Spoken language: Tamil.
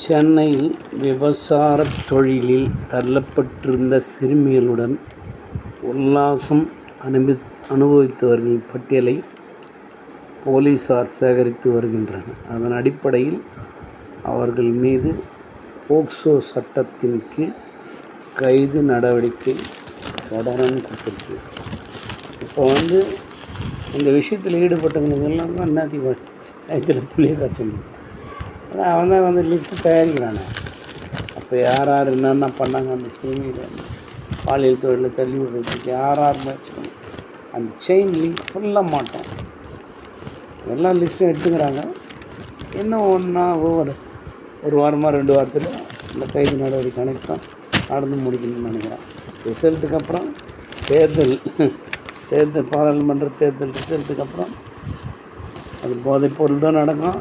சென்னையில் விபசாரத் தொழிலில் தள்ளப்பட்டிருந்த சிறுமிகளுடன் உல்லாசம் அனுபவித்தவர்களின் பட்டியலை போலீசார் சேகரித்து வருகின்றனர். அதன் அடிப்படையில் அவர்கள் மீது போக்சோ சட்டத்தின் கீழ் கைது நடவடிக்கை தொடரன்னு கொடுத்துருக்கு. இப்போ இந்த விஷயத்தில் ஈடுபட்டவங்களுக்கெல்லாம் தான் என்னத்துக்கு கைத்தில் புளிய காய்ச்சணும். ஆனால் அவன் தான் லிஸ்ட்டு தயாரிக்கிறானே. அப்போ யார் யார் என்னென்ன பண்ணாங்க அந்த சிறுமியில் பாலியல் தொழிலில் தள்ளி விடுறதுக்கு யார் வச்சுக்கணும், அந்த செயின் லிங்க் ஃபுல்லாக மாட்டோம். எல்லா லிஸ்ட்டும் எடுத்துக்கிறாங்க. இன்னும் ஒன்றா ஒரு வாரமாக 2 வாரத்தில் இந்த கைது நடவடிக்கை அனைத்தும் நடந்து முடிக்கணும்னு நினைக்கிறேன். ரிசல்ட்டுக்கு அப்புறம் தேர்தல் பாராளுமன்ற தேர்தல் ரிசல்ட்டுக்கு அப்புறம் அது போதைப்பொருள் தான் நடக்கும்.